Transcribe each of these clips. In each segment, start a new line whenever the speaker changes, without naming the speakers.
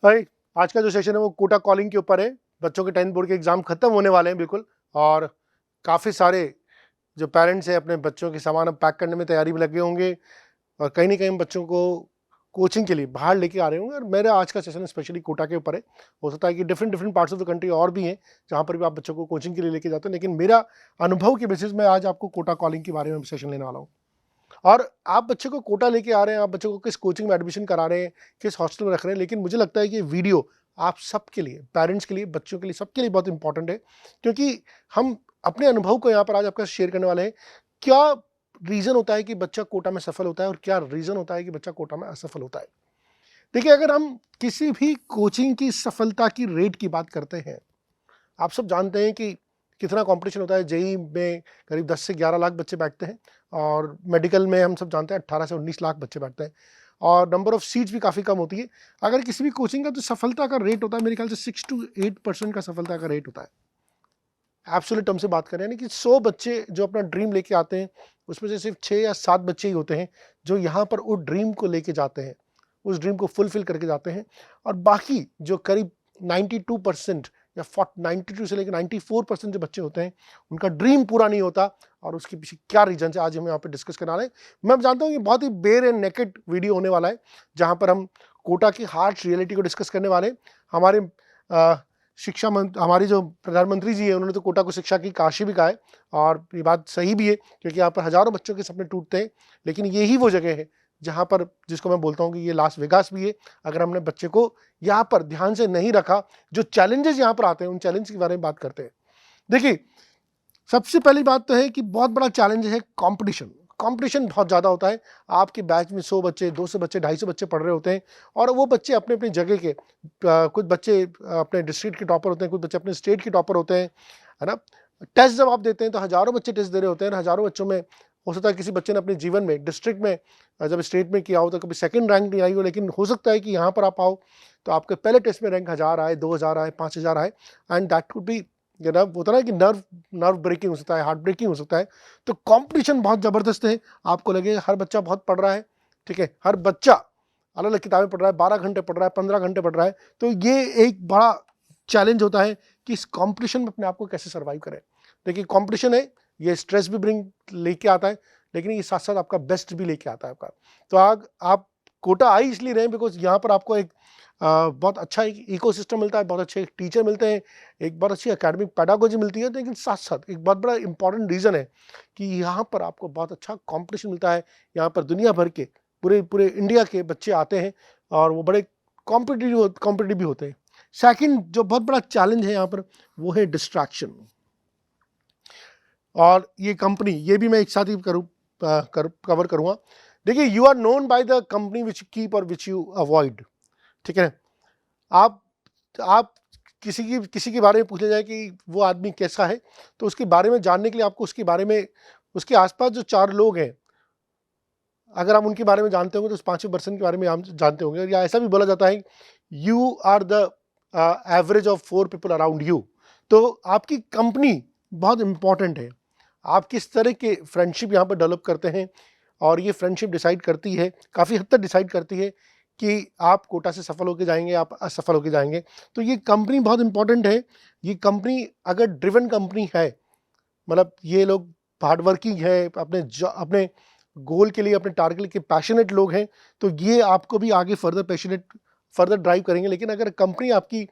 भाई आज का जो सेशन है वो कोटा कॉलिंग के ऊपर है। बच्चों के 10th बोर्ड के एग्जाम खत्म होने वाले हैं बिल्कुल, और काफ़ी सारे जो पेरेंट्स हैं अपने बच्चों के सामान अब पैक करने में तैयारी में लगे होंगे, और कहीं ना कहीं बच्चों को कोचिंग के लिए बाहर लेके आ रहे होंगे। और मेरा आज का सेशन स्पेशली कोटा के ऊपर है। हो सकता है कि different different parts of the country और भी हैं जहाँ पर भी आप बच्चों को कोचिंग के लिए लेके जाते हैं, लेकिन मेरा अनुभव के बेसिस में आज आपको कोटा कॉलिंग के बारे में सेशन लेने वाला हूँ। और आप बच्चे को कोटा लेके आ रहे हैं, आप बच्चे को किस कोचिंग में एडमिशन करा रहे हैं, किस हॉस्टल में रख रहे हैं, लेकिन मुझे लगता है कि ये वीडियो आप सबके लिए, पेरेंट्स के लिए, बच्चों के लिए, सबके लिए बहुत इंपॉर्टेंट है, क्योंकि हम अपने अनुभव को यहाँ पर आज आपका शेयर करने वाले हैं। क्या रीज़न होता है कि बच्चा कोटा में सफल होता है और क्या रीज़न होता है कि बच्चा कोटा में असफल होता है। देखिए, अगर हम किसी भी कोचिंग की सफलता की रेट की बात करते हैं, आप सब जानते हैं कि कितना कंपटीशन होता है। जेईई में करीब 10 से 11 लाख बच्चे बैठते हैं, और मेडिकल में हम सब जानते हैं 18 से 19 लाख बच्चे बैठते हैं, और नंबर ऑफ सीट्स भी काफ़ी कम होती है। अगर किसी भी कोचिंग का जो सफलता का रेट होता है, मेरे ख्याल से 6 to 8% का सफलता का रेट होता है। एब्सोल्यूट टर्म से बात करें, यानी कि 100 बच्चे जो अपना ड्रीम लेके आते हैं, उसमें से सिर्फ 6 या 7 बच्चे ही होते हैं जो यहाँ पर उस ड्रीम को लेके जाते हैं, उस ड्रीम को फुलफिल करके जाते हैं। और बाकी जो करीब 92% या 92 से लेकर 94% जो बच्चे होते हैं, उनका ड्रीम पूरा नहीं होता। और उसके पीछे क्या रीजन है, आज हम यहाँ पे डिस्कस करने वाले हैं। मैं जानता हूँ कि बहुत ही बेयर एंड नेकेड वीडियो होने वाला है, जहाँ पर हम कोटा की हार्श रियलिटी को डिस्कस करने वाले हैं। हमारे हमारी जो प्रधानमंत्री जी है, उन्होंने तो कोटा को शिक्षा की काशी भी कहा है, और ये बात सही भी है, क्योंकि यहाँ पर हजारों बच्चों के सपने टूटते हैं। लेकिन यही वो जगह है जहाँ पर, जिसको मैं बोलता हूँ कि ये लास वेगास भी है। अगर हमने बच्चे को यहाँ पर ध्यान से नहीं रखा, जो चैलेंजेस यहाँ पर आते हैं, उन चैलेंज के बारे में बात करते हैं। देखिए, सबसे पहली बात तो है कि बहुत बड़ा चैलेंज है कंपटीशन। कंपटीशन बहुत ज़्यादा होता है। आपके बैच में 100 बच्चे, 200 बच्चे, 250 बच्चे पढ़ रहे होते हैं, और वो बच्चे अपने अपनी जगह के, कुछ बच्चे अपने डिस्ट्रिक्ट के टॉपर होते हैं, कुछ बच्चे अपने स्टेट के टॉपर होते हैं, है ना। टेस्ट जब आप देते हैं तो हज़ारों बच्चे टेस्ट दे रहे होते हैं। हज़ारों बच्चों में हो सकता है किसी बच्चे ने अपने जीवन में डिस्ट्रिक्ट में, जब स्टेट में किया हो तो कभी सेकंड रैंक नहीं आई हो, लेकिन हो सकता है कि यहाँ पर आप आओ तो आपके पहले टेस्ट में रैंक 1000 आए, 2000 आए, 5000 आए, एंड दैट कुड बी, होता है कि नर्व नर्व ब्रेकिंग हो सकता है, हार्ट ब्रेकिंग हो सकता है। तो कंपटीशन बहुत ज़बरदस्त है। आपको लगे हर बच्चा बहुत पढ़ रहा है, ठीक है, हर बच्चा अलग अलग किताबें पढ़ रहा है, 12 घंटे पढ़ रहा है, 15 घंटे पढ़ रहा है, तो ये एक बड़ा चैलेंज होता है कि इस कंपटीशन में अपने आप को कैसे सर्वाइव करें। देखिए, कंपटीशन है, ये स्ट्रेस भी लेके आता है, लेकिन ये साथ साथ आपका बेस्ट भी लेके आता है आपका। तो आप कोटा आई इसलिए रहे बिकॉज यहाँ पर आपको एक बहुत अच्छा एक इकोसिस्टम मिलता है, बहुत अच्छे टीचर मिलते हैं, एक बहुत अच्छी एकेडमिक पैडागोजी मिलती है। लेकिन साथ साथ एक बहुत बड़ा इंपॉर्टेंट रीज़न है कि यहाँ पर आपको बहुत अच्छा कंपटीशन मिलता है। यहाँ पर दुनिया भर के, पूरे पूरे इंडिया के बच्चे आते हैं, और वो बड़े कॉम्पिटिटिव भी होते हैं। सेकंड जो बहुत बड़ा चैलेंज है यहाँ पर, वो है डिस्ट्रैक्शन। और ये कंपनी, ये भी मैं एक साथ ही कवर करूँगा। देखिए, you are known by the company which keep or which you avoid, ठीक है। आप आप किसी के बारे में पूछ लिया जाए कि वो आदमी कैसा है, तो उसके बारे में जानने के लिए आपको उसके बारे में, उसके आसपास जो 4 लोग हैं, अगर आप उनके बारे में जानते होंगे तो उस 5वें पर्सन के बारे में आप जानते होंगे। या ऐसा भी बोला जाता है, you are the average of 4 people around you. तो आपकी कंपनी बहुत इंपॉर्टेंट है। आप किस तरह के फ्रेंडशिप यहाँ पर डेवलप करते हैं, और ये फ्रेंडशिप डिसाइड करती है, काफ़ी हद तक डिसाइड करती है कि आप कोटा से सफल होकर जाएंगे, आप असफल होकर जाएंगे। तो ये कंपनी बहुत इंपॉर्टेंट है। ये कंपनी अगर ड्रिवन कंपनी है, मतलब ये लोग हार्ड वर्किंग है, अपने गोल के लिए, अपने टारगेट के पैशनेट लोग हैं, तो ये आपको भी आगे फर्दर ड्राइव करेंगे। लेकिन अगर कंपनी आपकी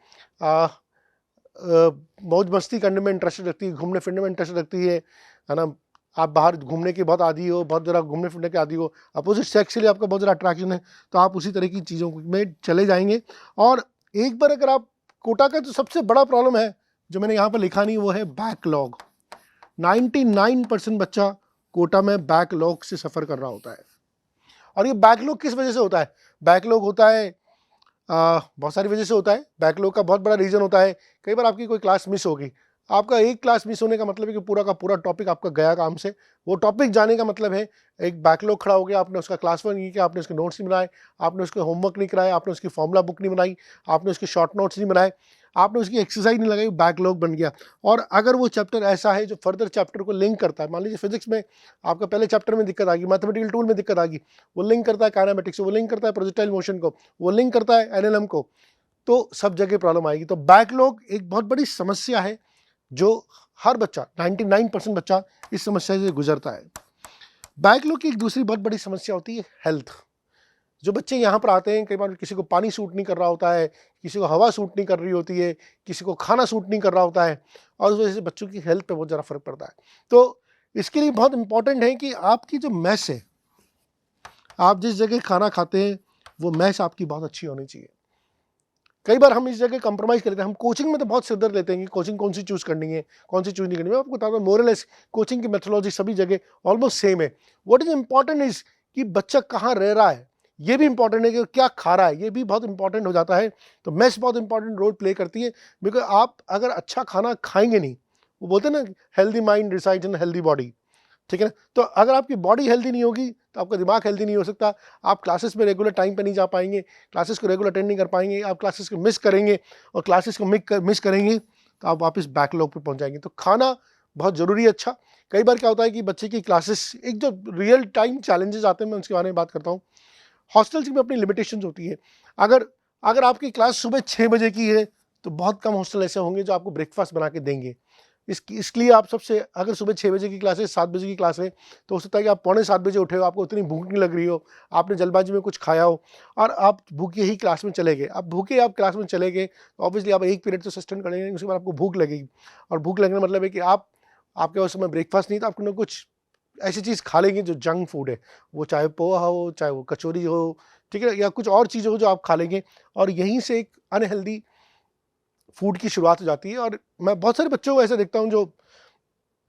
मौज मस्ती करने में इंटरेस्टेड रखती है, घूमने फिरने में इंटरेस्टेड रखती है ना, आप बाहर घूमने के बहुत आदी हो, बहुत ज़रा घूमने फिरने के आदी हो, अपोजिट सेक्स के लिए आपका बहुत ज़्यादा अट्रैक्शन है, तो आप उसी तरह की चीज़ों में चले जाएंगे। और एक बार अगर आप कोटा का जो सबसे बड़ा प्रॉब्लम है, जो मैंने यहाँ पर लिखा नहीं, वो है बैकलॉग। 99% बच्चा कोटा में बैकलॉग से सफ़र कर रहा होता है। और ये बैकलॉग किस वजह से होता है? बैकलॉग होता है बहुत सारी वजह से होता है। बैकलॉग का बहुत बड़ा रीज़न होता है, कई बार आपकी कोई क्लास मिस होगी। आपका एक क्लास मिस होने का मतलब है कि पूरा का पूरा टॉपिक आपका गया काम से। वो टॉपिक जाने का मतलब है एक बैकलॉग खड़ा हो गया, आपने उसका क्लास वर्क नहीं किया, आपने उसके नोट्स नहीं बनाए, आपने उसके होमवर्क नहीं कराए, आपने उसकी फॉर्मूला बुक नहीं बनाई, आपने उसके शॉर्ट नोट्स नहीं बनाए, आपने उसकी एक्सरसाइज नहीं लगाई, बैकलॉग बन गया। और अगर वो चैप्टर ऐसा है जो फर्दर चैप्टर को लिंक करता है, मान लीजिए फिजिक्स में आपका पहले चैप्टर में दिक्कत आ गई, मैथमेटिकल टूल में दिक्कत आ गई, वो लिंक करता है काइनेमेटिक्स से, वो लिंक करता है प्रोजेक्टाइल मोशन को, वो लिंक करता है एनएलएम को, तो सब जगह प्रॉब्लम आएगी। तो बैकलॉग एक बहुत बड़ी समस्या है जो हर बच्चा 99% बच्चा इस समस्या से गुजरता है। बैकलॉग की एक दूसरी बहुत बड़ी समस्या होती है हेल्थ। जो बच्चे यहाँ पर आते हैं, कई बार किसी को पानी सूट नहीं कर रहा होता है, किसी को हवा सूट नहीं कर रही होती है, किसी को खाना सूट नहीं कर रहा होता है, और उस वजह से बच्चों की हेल्थ पे बहुत ज़्यादा फर्क पड़ता है। तो इसके लिए बहुत इंपॉर्टेंट है कि आपकी जो मेस है, आप जिस जगह खाना खाते हैं वो मेस आपकी बहुत अच्छी होनी चाहिए। कई बार हम इस जगह कंप्रोमाइज़ कर लेते हैं। हम कोचिंग में तो बहुत सिरदर्द लेते हैं कि कोचिंग कौन सी चूज़ करनी है, कौन सी चूज़ नहीं करनी है। मैं आपको बताता हूँ, मोरलेस कोचिंग की मेथोडोलॉजी सभी जगह ऑलमोस्ट सेम है। व्हाट इज इंपॉर्टेंट इज कि बच्चा कहाँ रह रहा है, ये भी इंपॉर्टेंट है कि क्या खा रहा है, ये भी बहुत इंपॉर्टेंट हो जाता है। तो मेस बहुत इंपॉर्टेंट रोल प्ले करती है, बिकॉज आप अगर अच्छा खाना खाएंगे नहीं, वो बोलते हैं ना, healthy mind resides in healthy body, ठीक है ना। तो अगर आपकी बॉडी हेल्दी नहीं होगी तो आपका दिमाग हेल्दी नहीं हो सकता। आप क्लासेस में रेगुलर टाइम पे नहीं जा पाएंगे, क्लासेस को रेगुलर अटेंड नहीं कर पाएंगे, आप क्लासेस को मिस करेंगे, और क्लासेस को मिस करेंगे तो आप वापस बैकलॉग पे पहुंच जाएंगे। तो खाना बहुत ज़रूरी है अच्छा। कई बार क्या होता है कि बच्चे की क्लासेस, एक जो रियल टाइम चैलेंजेस आते हैं, मैं उसके बारे में बात करता हूँ। हॉस्टल्स की भी अपनी लिमिटेशंस होती है। अगर अगर आपकी क्लास सुबह 6 बजे की है तो बहुत कम हॉस्टल ऐसे होंगे जो आपको ब्रेकफास्ट बना के देंगे। इसलिए आप सबसे, अगर सुबह 6 बजे की क्लास है, 7 बजे की क्लास है, तो हो सकता है कि आप पौने 7 बजे उठे हो, आपको उतनी भूख नहीं लग रही हो, आपने जल्दबाजी में कुछ खाया हो और आप भूखे ही क्लास में चले गए। अब भूखे आप क्लास में चले गए तो ऑब्वियसली आप एक पीरियड तो सस्टेन करेंगे, उसके बाद आपको भूख लगेगी, और भूख लगने का मतलब है कि आपके उस समय ब्रेकफास्ट नहीं, तो आपने कुछ ऐसी चीज़ खा लेंगे जो जंक फूड है, वो चाहे पोहा हो, चाहे वो कचौरी हो, ठीक है, या कुछ और चीज़ हो जो आप खा लेंगे, और यहीं से एक अनहेल्दी फूड की शुरुआत हो जाती है। और मैं बहुत सारे बच्चों को ऐसे देखता हूँ जो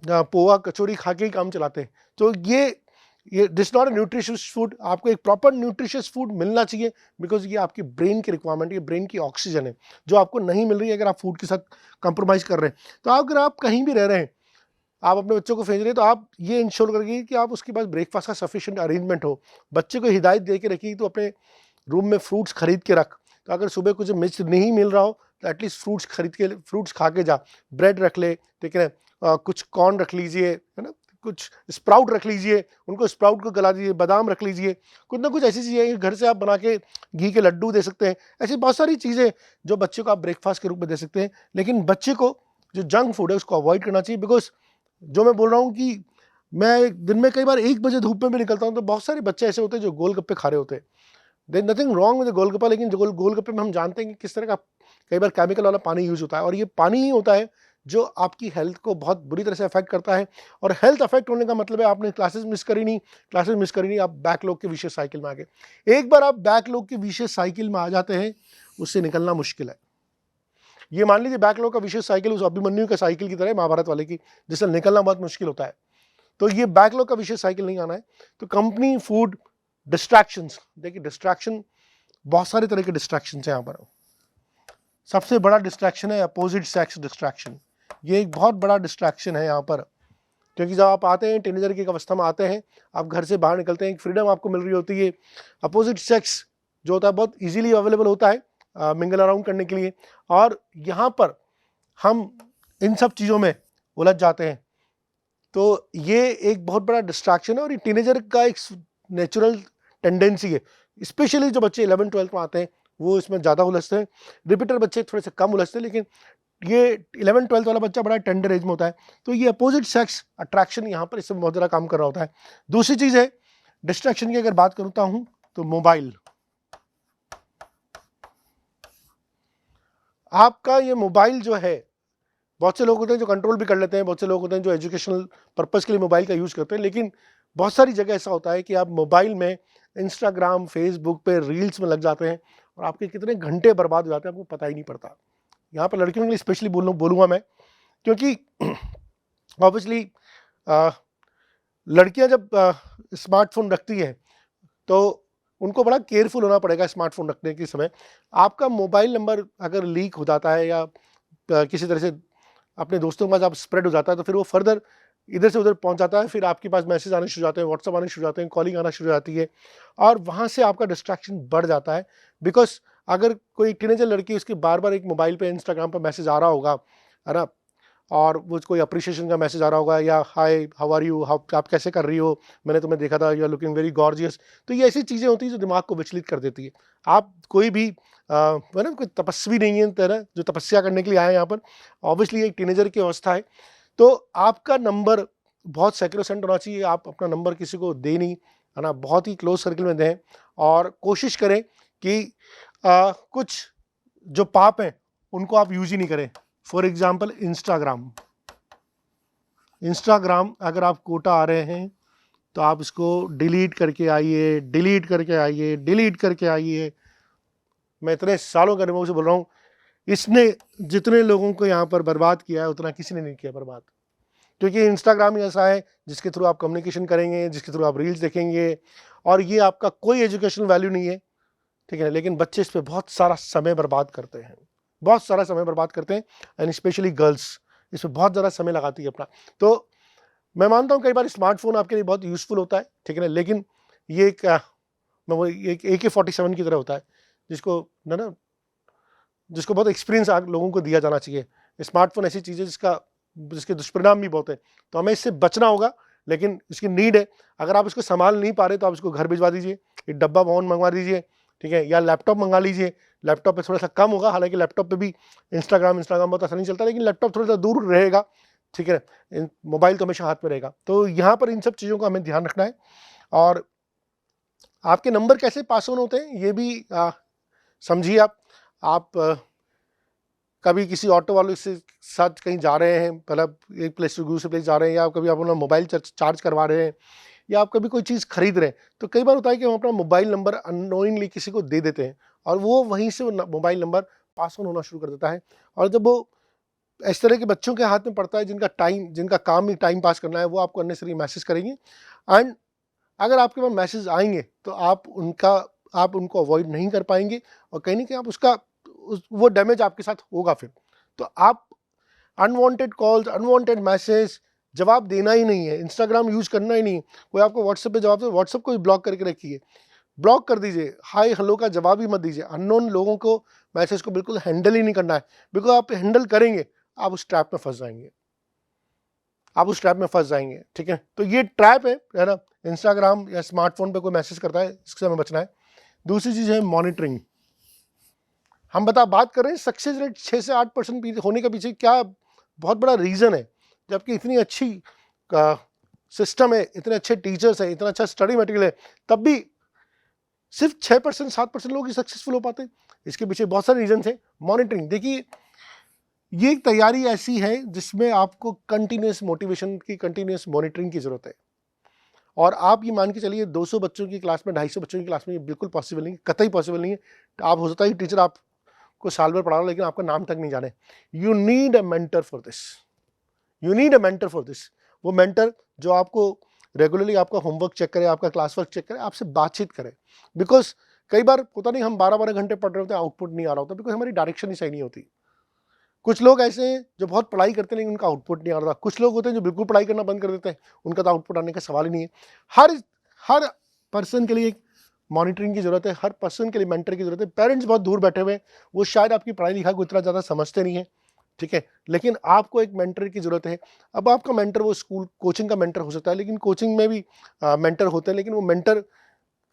पोहा कचौरी खा के ही काम चलाते हैं। तो ये this not a nutritious food. आपको एक प्रॉपर न्यूट्रिशियस फूड मिलना चाहिए, बिकॉज ये आपकी ब्रेन की रिक्वायरमेंट, ये ब्रेन की ऑक्सीजन है जो आपको नहीं मिल रही है अगर आप फूड के साथ कंप्रोमाइज़ कर रहे हैं। तो अगर आप कहीं भी रह रहे हैं, आप अपने बच्चों को भेज रहे हैं, तो आप ये इंश्योर करिए कि आप उसके पास ब्रेकफास्ट का सफिशिएंट अरेंजमेंट हो। बच्चे को हिदायत दे के रखिए तो अपने रूम में फ्रूट्स खरीद के रख। तो अगर सुबह कुछ मिर्च नहीं मिल रहा हो तो एटलीस्ट फ्रूट्स खरीद के, फ्रूट्स खा के जा। ब्रेड रख ले, ठीक है, कुछ कॉर्न रख लीजिए, है ना, कुछ स्प्राउट रख लीजिए, उनको स्प्राउट को गला दीजिए, बादाम रख लीजिए, कुछ ना कुछ ऐसी चीज़ें घर से आप बना के, घी के लड्डू दे सकते हैं। ऐसी बहुत सारी चीज़ें जो बच्चे को आप ब्रेकफास्ट के रूप में दे सकते हैं। लेकिन बच्चे को जो जंक फूड है उसको अवॉइड करना चाहिए, बिकॉज जो मैं बोल रहा हूँ कि मैं दिन में कई बार 1 बजे धूप में भी निकलता हूँ, तो बहुत सारे बच्चे ऐसे होते हैं जो गोलगप्पे खा रहे होते हैं। There nothing wrong with golgappa, लेकिन जो गोलगप्पे में हम जानते हैं कि किस तरह का कई बार केमिकल वाला पानी यूज़ होता है, और ये पानी ही होता है जो आपकी हेल्थ को बहुत बुरी तरह से अफेक्ट करता है। और हेल्थ अफेक्ट होने का मतलब है आपने क्लासेस मिस करी नहीं, आप बैकलॉग के विशेष साइकिल में आ गए। एक बार आप बैकलॉग के विशेष साइकिल में आ जाते हैं, उससे निकलना मुश्किल है। ये मान लीजिए बैकलॉग का विशेष साइकिल उस अभिमन्यु का साइकिल की तरह है, महाभारत वाले की, जिससे निकलना बहुत मुश्किल होता है। तो ये बैकलॉग का विशेष साइकिल नहीं आना है। तो कंपनी, फूड, डिस्ट्रैक्शंस, देखिए डिस्ट्रैक्शन, बहुत सारे तरह के डिस्ट्रैक्शन है यहाँ पर। सबसे बड़ा डिस्ट्रैक्शन है अपोजिट सेक्स डिस्ट्रैक्शन। ये एक बहुत बड़ा डिस्ट्रैक्शन है यहाँ पर, क्योंकि जब आप आते हैं, टीनेजर की अवस्था में आते हैं, आप घर से बाहर निकलते हैं, एक फ्रीडम आपको मिल रही होती है। अपोजिट सेक्स जो होता है बहुत इजीली अवेलेबल होता है मिंगल अराउंड करने के लिए, और यहाँ पर हम इन सब चीज़ों में उलझ जाते हैं। तो ये एक बहुत बड़ा डिस्ट्रैक्शन है, और ये टीनेजर का एक नेचुरल टेंडेंसी है। स्पेशली जो बच्चे 11-12 में आते हैं वो इसमें ज़्यादा उलझते हैं, रिपीटर बच्चे थोड़े से कम उलझते हैं, लेकिन ये 11-12 वाला बच्चा बड़ा टेंडर एज में होता है। तो ये अपोजिट सेक्स अट्रैक्शन यहाँ पर इसमें बहुत ज़्यादा काम कर रहा होता है। दूसरी चीज़ है डिस्ट्रैक्शन की, अगर बात करता हूँ तो मोबाइल। आपका ये मोबाइल जो है, बहुत से लोग होते हैं जो कंट्रोल भी कर लेते हैं, बहुत से लोग होते हैं जो एजुकेशनल पर्पस के लिए मोबाइल का यूज़ करते हैं, लेकिन बहुत सारी जगह ऐसा होता है कि आप मोबाइल में इंस्टाग्राम, फेसबुक पे रील्स में लग जाते हैं, और आपके कितने घंटे बर्बाद हो जाते हैं आपको पता ही नहीं पड़ता। यहाँ पर लड़कियों के लिए स्पेशली बोलूँगा मैं, क्योंकि ऑब्वियसली लड़कियाँ जब स्मार्टफोन रखती हैं तो उनको बड़ा केयरफुल होना पड़ेगा स्मार्टफोन रखने के समय। आपका मोबाइल नंबर अगर लीक हो जाता है या किसी तरह से अपने दोस्तों के पास आप स्प्रेड हो जाता है, तो फिर वो फर्दर इधर से उधर पहुंच जाता है, फिर आपके पास मैसेज आने शुरू हो जाते हैं, व्हाट्सअप आने शुरू हो जाते हैं, कॉलिंग आना शुरू हो जाती है, और वहाँ से आपका डिस्ट्रैक्शन बढ़ जाता है। बिकॉज अगर कोई टीनेजर लड़की, उसकी बार बार एक मोबाइल पे इंस्टाग्राम पर मैसेज आ रहा होगा, है ना, और वो कोई अप्रिशिएशन का मैसेज आ रहा होगा, या हाय हाउ आर यू, आप कैसे कर रही हो, मैंने तुम्हें देखा था, you are looking very gorgeous. तो ये ऐसी चीज़ें होती हैं जो दिमाग को विचलित कर देती है। आप कोई भी मतलब कोई तपस्वी नहीं है तरह जो तपस्या करने के लिए आए यहाँ पर, ऑब्वियसली एक टीनेजर की अवस्था है। तो आपका नंबर बहुत सैक्रोसेंट होना चाहिए। आप अपना नंबर किसी को दे नहीं, है ना, बहुत ही क्लोज सर्कल में दें, और कोशिश करें कि कुछ जो पाप हैं उनको आप यूज ही नहीं करें। फॉर एग्जाम्पल इंस्टाग्राम अगर आप कोटा आ रहे हैं तो आप इसको डिलीट करके आइए, डिलीट करके आइए, डिलीट करके आइए। मैं इतने सालों के अनुभव से बोल रहा हूँ, इसने जितने लोगों को यहाँ पर बर्बाद किया है उतना किसी ने नहीं किया बर्बाद। क्योंकि इंस्टाग्राम ही ऐसा है जिसके थ्रू आप कम्युनिकेशन करेंगे, जिसके थ्रू आप रील्स देखेंगे, और ये आपका कोई एजुकेशनल वैल्यू नहीं है, ठीक है, लेकिन बच्चे इस पर बहुत सारा समय बर्बाद करते हैं, बहुत सारा समय बर्बाद करते हैं, एंड स्पेशली गर्ल्स इस पर बहुत ज़्यादा समय लगाती है अपना। तो मैं मानता हूँ कई बार स्मार्टफोन आपके लिए बहुत यूज़फुल होता है, ठीक है ना, लेकिन ये एक AK-47 की तरह होता है, जिसको ना जिसको बहुत एक्सपीरियंस लोगों को दिया जाना चाहिए। स्मार्टफोन ऐसी चीज़ है जिसके दुष्परिणाम भी बहुत है, तो हमें इससे बचना होगा, लेकिन इसकी नीड है। अगर आप इसको संभाल नहीं पा रहे तो आप इसको घर भिजवा दीजिए, एक डब्बा फोन मंगवा दीजिए, ठीक है, या लैपटॉप मंगा लीजिए। लैपटॉप पे थोड़ा सा कम होगा, हालांकि लैपटॉप पे भी इंस्टाग्राम बहुत आसानी चलता है, लेकिन लैपटॉप थोड़ा सा दूर रहेगा, ठीक है, मोबाइल तो हमेशा हाथ में रहेगा। तो यहाँ पर इन सब चीज़ों का हमें ध्यान रखना है। और आपके नंबर कैसे पास ऑन होते हैं ये भी समझिए। आप कभी किसी ऑटो वाले से साथ कहीं जा रहे हैं, मतलब एक प्लेस से दूसरे प्लेस जा रहे हैं, या कभी आप अपना मोबाइल चार्ज करवा रहे हैं, या आप कभी कोई चीज़ खरीद रहे हैं, तो कई बार होता है कि हम अपना मोबाइल नंबर अननोइंगली किसी को दे देते हैं, और वो वहीं से मोबाइल नंबर पास ऑन होना शुरू कर देता है। और जब वो इस तरह के बच्चों के हाथ में पड़ता है जिनका काम ही टाइम पास करना है, वो आपको अननेसेसरी मैसेज करेंगे, एंड अगर आपके पास मैसेज आएंगे तो आप उनको अवॉइड नहीं कर पाएंगे, और कहीं ना कहीं आप वो डैमेज आपके साथ होगा फिर। तो आप अनवांटेड कॉल्स, अनवांटेड मैसेज जवाब देना ही नहीं है, इंस्टाग्राम यूज करना ही नहीं है। कोई आपको व्हाट्सएप पे जवाब दे, व्हाट्सएप को भी ब्लॉक करके रखिए, ब्लॉक कर दीजिए, हाय हेलो का जवाब ही मत दीजिए। अननोन लोगों को मैसेज को बिल्कुल हैंडल ही नहीं करना है, बिकॉज आप हैंडल करेंगे आप उस ट्रैप में फंस जाएंगे, ठीक है। तो ये ट्रैप है ना, इंस्टाग्राम या स्मार्टफोन पे कोई मैसेज करता है, इससे हमें बचना है। दूसरी चीज है मॉनिटरिंग। हम बात कर रहे हैं सक्सेस रेट 6 से 8% होने के पीछे क्या बहुत बड़ा रीजन है। जबकि इतनी अच्छी सिस्टम है, इतने अच्छे टीचर्स हैं, इतना अच्छा स्टडी मटेरियल है, तब भी सिर्फ 6% 7% लोग ही सक्सेसफुल हो पाते हैं। इसके पीछे बहुत सारे रीजन है। मॉनिटरिंग, देखिए ये एक तैयारी ऐसी है जिसमें आपको कंटिन्यूस मोटिवेशन की, कंटिन्यूस मॉनिटरिंग की जरूरत है। और आप ये मान के चलिए 200 बच्चों की क्लास में, 250 बच्चों की क्लास में, ये बिल्कुल पॉसिबल नहीं है, कतई पॉसिबल नहीं है। आप हो सकता है टीचर आपको साल भर पढ़ा रहा हो लेकिन आपका नाम तक नहीं जाने। You need a mentor for this, you need a mentor for this. वो मेंटर जो आपको रेगुलरली आपका होमवर्क चेक करे, आपका क्लास वर्क चेक करे, आपसे बातचीत करे। बिकॉज कई बार होता नहीं, हम 12-12 घंटे पढ़ रहे होते हैं, आउटपुट नहीं आ रहा होता, बिकॉज हमारी डायरेक्शन ही सही नहीं होती। कुछ लोग ऐसे हैं जो बहुत पढ़ाई करते हैं लेकिन उनका आउटपुट नहीं आ रहा। कुछ लोग होते हैं जो बिल्कुल पढ़ाई करना बंद कर देते हैं, उनका तो आउटपुट आने का सवाल ही नहीं है। हर पर्सन के लिए एक मॉनिटरिंग की जरूरत है, हर पर्सन के लिए मेंटर की जरूरत है। पेरेंट्स बहुत दूर बैठे हुए हैं, वो शायद आपकी पढ़ाई लिखाई को इतना ज़्यादा समझते नहीं है, ठीक है, लेकिन आपको एक मेंटर की जरूरत है। अब आपका मेंटर वो स्कूल कोचिंग का मेंटर हो सकता है, लेकिन कोचिंग में भी मेंटर होते हैं, लेकिन वो मेंटर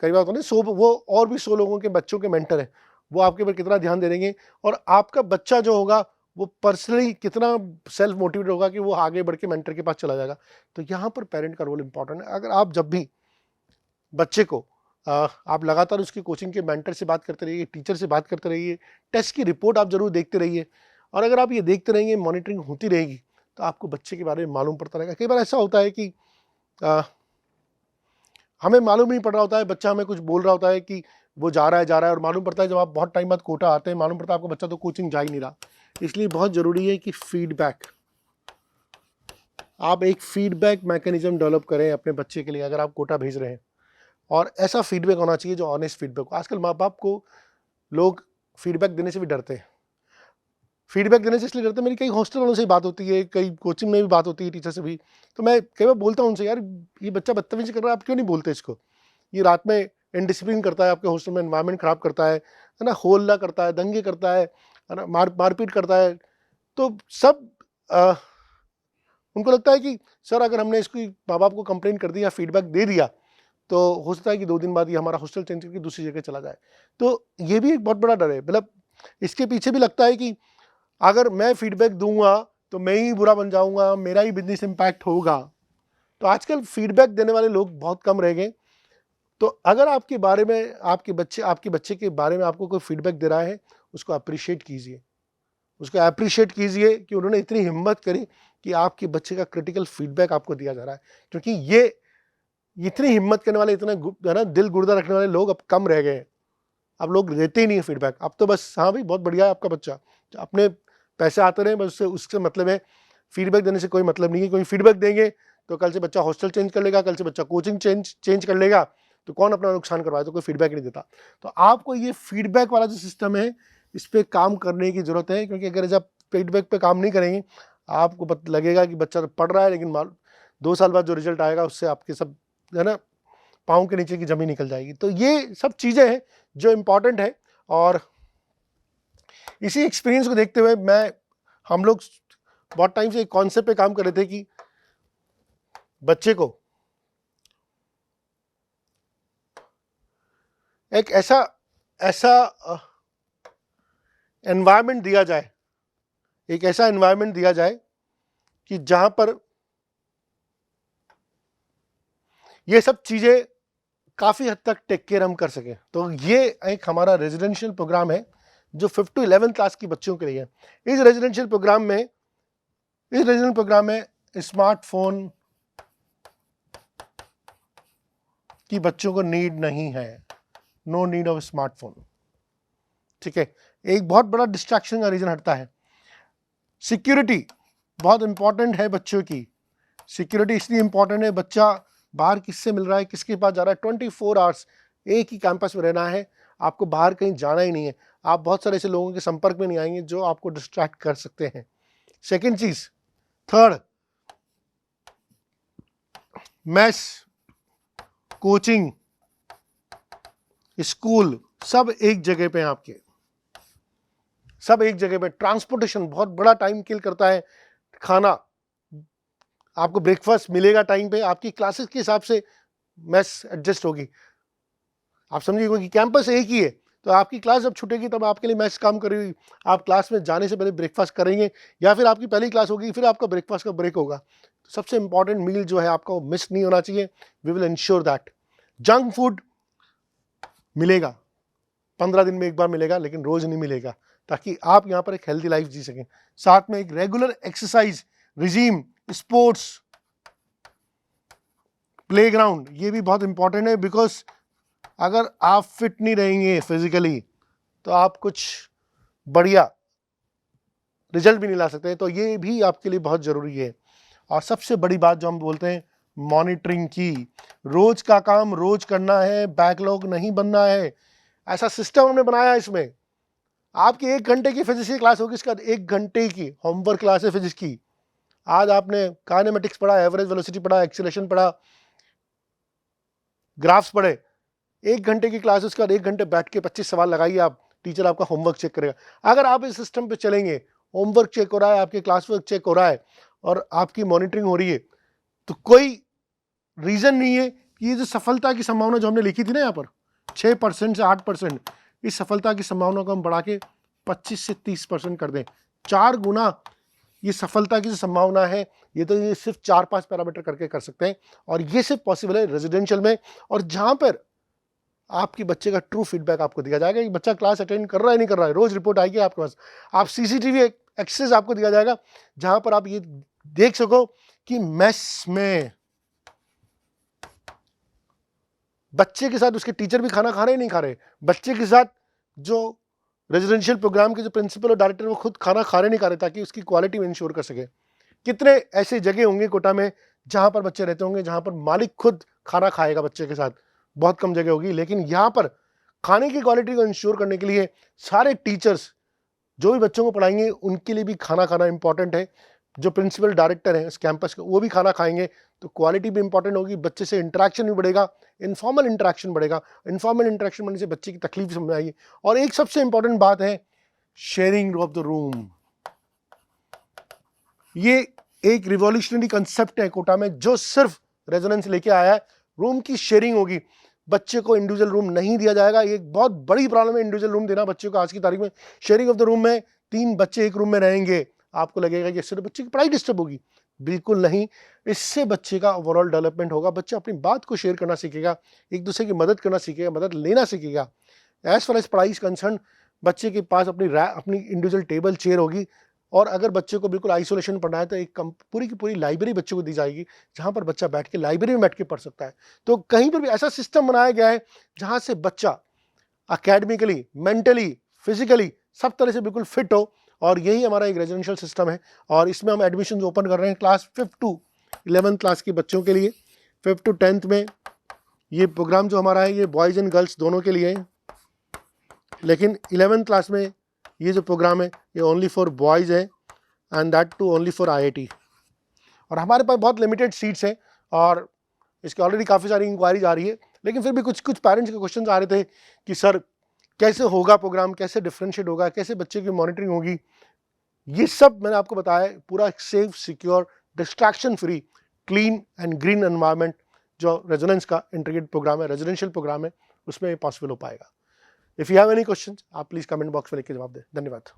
कई बार होता है वो और भी 100 लोगों के बच्चों के मेंटर है, वो आपके ऊपर कितना ध्यान दे देंगे, और आपका बच्चा जो होगा वो पर्सनली कितना सेल्फ मोटिवेट होगा कि वो आगे बढ़ के मेंटर के पास चला जाएगा। तो यहाँ पर पेरेंट का रोल इंपॉर्टेंट है। अगर आप जब भी बच्चे को आप लगातार उसकी कोचिंग के मेंटर से बात करते रहिए, टीचर से बात करते रहिए, टेस्ट की रिपोर्ट आप जरूर देखते रहिए, और अगर आप ये देखते रहेंगे, मॉनिटरिंग होती रहेगी, तो आपको बच्चे के बारे में मालूम पड़ता रहेगा। कई बार ऐसा होता है कि हमें मालूम नहीं पड़ रहा होता है, बच्चा हमें कुछ बोल रहा होता है कि वो जा रहा है, और मालूम पड़ता है जब आप बहुत टाइम बाद कोटा आते हैं, मालूम पड़ता है आपका बच्चा तो कोचिंग जा ही नहीं रहा। इसलिए बहुत ज़रूरी है कि फीडबैक, आप एक फीडबैक मैकेनिज्म डेवलप करें अपने बच्चे के लिए अगर आप कोटा भेज रहे हैं, और ऐसा फीडबैक होना चाहिए जो ऑनेस्ट फीडबैक हो। आजकल माँ बाप को लोग फीडबैक देने से भी डरते हैं। फीडबैक देने से इसलिए डरते हैं, मेरी कई हॉस्टल वालों से बात होती है, कई कोचिंग में भी बात होती है, टीचर से भी, तो मैं कई बार बोलता हूँ उनसे, यार ये बच्चा बदतमीजी कर रहा है, आप क्यों नहीं बोलते इसको, ये रात में इनडिसिप्लिन करता है, आपके हॉस्टल में एनवायरनमेंट खराब करता है ना, होल्ला करता है, दंगे करता है ना, मारपीट करता है। तो सब उनको लगता है कि सर अगर हमने इसकी माँ बाप को कंप्लेन कर दिया, फीडबैक दे दिया, तो हो सकता है कि 2 दिन बाद ये हमारा हॉस्टल चेंज करके दूसरी जगह चला जाए। तो ये भी एक बहुत बड़ा डर है। मतलब इसके पीछे भी लगता है कि अगर मैं फीडबैक दूंगा तो मैं ही बुरा बन जाऊंगा, मेरा ही बिजनेस इम्पैक्ट होगा। तो आजकल फीडबैक देने वाले लोग बहुत कम रह गए। तो अगर आपके बारे में, आपके बच्चे के बारे में आपको कोई फीडबैक दे रहा है, उसको अप्रिशिएट कीजिए। उसको अप्रिशिएट कीजिए कि उन्होंने इतनी हिम्मत करी कि आपके बच्चे का क्रिटिकल फीडबैक आपको दिया जा रहा है। क्योंकि ये इतनी हिम्मत करने वाले, इतना ना दिल गुर्दा रखने वाले लोग अब कम रह गए हैं। अब लोग देते ही नहीं है फीडबैक। अब तो बस हाँ भाई बहुत बढ़िया है आपका बच्चा, अपने पैसे आते रहे, बस उससे मतलब है। फीडबैक देने से कोई मतलब नहीं है। कोई फीडबैक देंगे तो कल से बच्चा हॉस्टल चेंज कर लेगा, कल से बच्चा कोचिंग चेंज कर लेगा, तो कौन अपना नुकसान करवाए? तो कोई फीडबैक नहीं देता। तो आपको ये फीडबैक वाला जो सिस्टम है, इस पर काम करने की जरूरत है। क्योंकि अगर जब फीडबैक पे काम नहीं करेंगे, आपको लगेगा कि बच्चा तो पढ़ रहा है, लेकिन 2 साल बाद जो रिजल्ट आएगा उससे आपके सब है ना पाँव के नीचे की जमीन निकल जाएगी। तो ये सब चीज़ें हैं जो इम्पॉर्टेंट है। और इसी एक्सपीरियंस को देखते हुए हम लोग बहुत टाइम से एक कॉन्सेप्ट पे काम कर रहे थे कि बच्चे को एक ऐसा एनवायरनमेंट दिया जाए, एक ऐसा एनवायरनमेंट दिया जाए कि जहां पर ये सब चीजें काफी हद तक टेक केयर हम कर सकें। तो ये एक हमारा रेजिडेंशियल प्रोग्राम है जो 5th to 11th क्लास के बच्चों के लिए है। इस रेजिडेंशियल प्रोग्राम में स्मार्टफोन की बच्चों को नीड नहीं है। No need of smartphone. ठीक है, एक बहुत बड़ा डिस्ट्रैक्शन का रीजन हटता है। सिक्योरिटी बहुत इंपॉर्टेंट है बच्चों की। सिक्योरिटी इसलिए इंपॉर्टेंट है, बच्चा बाहर किससे मिल रहा है, किसके पास जा रहा है। 24 आवर्स एक ही कैंपस में रहना है, आपको बाहर कहीं जाना ही नहीं है। आप बहुत सारे ऐसे लोगों के संपर्क में नहीं आएंगे जो आपको डिस्ट्रैक्ट कर सकते हैं। सेकेंड चीज, थर्ड, मैस, कोचिंग, स्कूल सब एक जगह पे हैं आपके, सब एक जगह पे। ट्रांसपोर्टेशन बहुत बड़ा टाइम किल करता है। खाना, आपको ब्रेकफास्ट मिलेगा टाइम पे, आपकी क्लासेस के हिसाब से मैस एडजस्ट होगी। आप समझिए कि कैंपस एक ही है, तो आपकी क्लास जब छूटेगी तब आपके लिए मैस काम करेगी। आप क्लास में जाने से पहले ब्रेकफास्ट करेंगे, या फिर आपकी पहली क्लास होगी फिर आपका ब्रेकफास्ट का ब्रेक होगा। तो सबसे इंपॉर्टेंट मील जो है आपका वो मिस नहीं होना चाहिए। We will ensure that. Junk food मिलेगा, 15 दिन में एक बार मिलेगा, लेकिन रोज नहीं मिलेगा, ताकि आप यहाँ पर एक हेल्दी लाइफ जी सकें। साथ में एक regular exercise regime, sports, playground, ये भी बहुत इंपॉर्टेंट है। बिकॉज अगर आप फिट नहीं रहेंगे फिजिकली तो आप कुछ बढ़िया रिजल्ट भी नहीं ला सकते। तो ये भी आपके लिए बहुत जरूरी है। और सबसे बड़ी बात जो हम बोलते हैं, मॉनिटरिंग की। रोज का काम रोज करना है, बैकलॉग नहीं बनना है। ऐसा सिस्टम हमने बनाया है। इसमें आपकी 1 घंटे की फिजिक्स की क्लास होगी, इसके बाद 1 घंटे की होमवर्क क्लास है फिजिक्स की। आज आपने काइनेमेटिक्स पढ़ा, एवरेज वेलोसिटी पढ़ा, एक्सीलरेशन पढ़ा, ग्राफ्स पढ़े, 1 घंटे की क्लास, उसके बाद 1 घंटे बैठ के 25 सवाल लगाइए आप, टीचर आपका होमवर्क चेक करेगा। अगर आप इस सिस्टम पे चलेंगे, होमवर्क चेक हो रहा है, आपके क्लास वर्क चेक हो रहा है और आपकी मॉनिटरिंग हो रही है, तो कोई रीजन नहीं है कि ये जो सफलता की संभावना जो हमने लिखी थी ना यहाँ पर 6% से 8%, इस सफलता की संभावना को हम बढ़ा के 25 से 30% कर दें। 4 गुना ये सफलता की जो संभावना है, ये सिर्फ 4-5 पैरामीटर करके कर सकते हैं। और ये सिर्फ पॉसिबल है रेजिडेंशियल में, और जहां पर आपके बच्चे का ट्रू फीडबैक आपको दिया जाएगा कि बच्चा क्लास अटेंड कर रहा है नहीं कर रहा है। रोज रिपोर्ट आएगी आपके पास, आप सीसीटीवी एक्सेस आपको दिया जाएगा, जहां पर आप ये देख सको कि मेस में बच्चे के साथ उसके टीचर भी खाना खा रहे नहीं खा रहे, बच्चे के साथ जो रेजिडेंशियल प्रोग्राम के जो प्रिंसिपल और डायरेक्टर वो खुद खाना खा रहे नहीं खा रहे, ताकि उसकी क्वालिटी में इंश्योर कर सके। कितने ऐसे जगह होंगे कोटा में जहां पर बच्चे रहते होंगे, जहां पर मालिक खुद खाना खाएगा बच्चे के साथ, बहुत कम जगह होगी। लेकिन यहाँ पर खाने की क्वालिटी को इंश्योर करने के लिए सारे टीचर्स जो भी बच्चों को पढ़ाएंगे उनके लिए भी खाना खाना इंपॉर्टेंट है। जो प्रिंसिपल डायरेक्टर हैं इस कैंपस के, वो भी खाना खाएंगे, तो क्वालिटी भी इंपॉर्टेंट होगी, बच्चे से इंटरेक्शन भी बढ़ेगा, इनफॉर्मल इंटरेक्शन बढ़ेगा। इनफॉर्मल इंटरेक्शन बढ़ने से बच्चे की तकलीफ समझ आएगी। और एक सबसे इंपॉर्टेंट बात है शेयरिंग ऑफ द रूम। ये एक रिवॉल्यूशनरी कंसेप्ट है कोटा में जो सिर्फ रेजोनेंस लेके आया है। रूम की शेयरिंग होगी, बच्चे को इंडिविजुअल रूम नहीं दिया जाएगा। ये एक बहुत बड़ी प्रॉब्लम है इंडिविजुअल रूम देना बच्चे को आज की तारीख में। शेयरिंग ऑफ द रूम में 3 बच्चे एक रूम में रहेंगे, आपको लगेगा कि इससे तो बच्चे की पढ़ाई डिस्टर्ब होगी, बिल्कुल नहीं। इससे बच्चे का ओवरऑल डेवलपमेंट होगा, बच्चा अपनी बात को शेयर करना सीखेगा, एक दूसरे की मदद करना सीखेगा, मदद लेना सीखेगा। एज फार एज पढ़ाई इज कंसर्न, बच्चे के पास अपनी इंडिविजुअल टेबल चेयर होगी। और अगर बच्चे को बिल्कुल आइसोलेशन पढ़ना है तो एक पूरी की पूरी लाइब्रेरी बच्चे को दी जाएगी, जहाँ पर बच्चा बैठ के लाइब्रेरी में बैठ के पढ़ सकता है। तो कहीं पर भी ऐसा सिस्टम बनाया गया है जहाँ से बच्चा अकेडमिकली, मेंटली, फिजिकली सब तरह से बिल्कुल फिट हो। और यही हमारा एक रेजिडेंशियल सिस्टम है। और इसमें हम एडमिशन ओपन कर रहे हैं क्लास 5 to 11th क्लास के बच्चों के लिए। 5th to 10th में ये प्रोग्राम जो हमारा है ये बॉयज़ एंड गर्ल्स दोनों के लिए है, लेकिन 11th क्लास में ये जो प्रोग्राम है ये ओनली फॉर बॉयज़ है, and that too only for IIT। और हमारे पास बहुत लिमिटेड सीट्स हैं और इसकी ऑलरेडी काफ़ी सारी इंक्वायरीज आ रही है। लेकिन फिर भी कुछ पेरेंट्स के क्वेश्चन आ रहे थे कि सर कैसे होगा प्रोग्राम, कैसे डिफ्रेंशिएट होगा, कैसे बच्चे की मॉनिटरिंग होगी। ये सब मैंने आपको बताया, पूरा safe, secure, distraction free, clean and green environment जो रेजोनेंस का इंटीग्रेटेड प्रोग्राम है, रेजिडेंशियल प्रोग्राम है, उसमें पॉसिबल हो पाएगा। If you have any question आप प्लीज़ कमेंट बॉक्स में लिख के जवाब दें। धन्यवाद।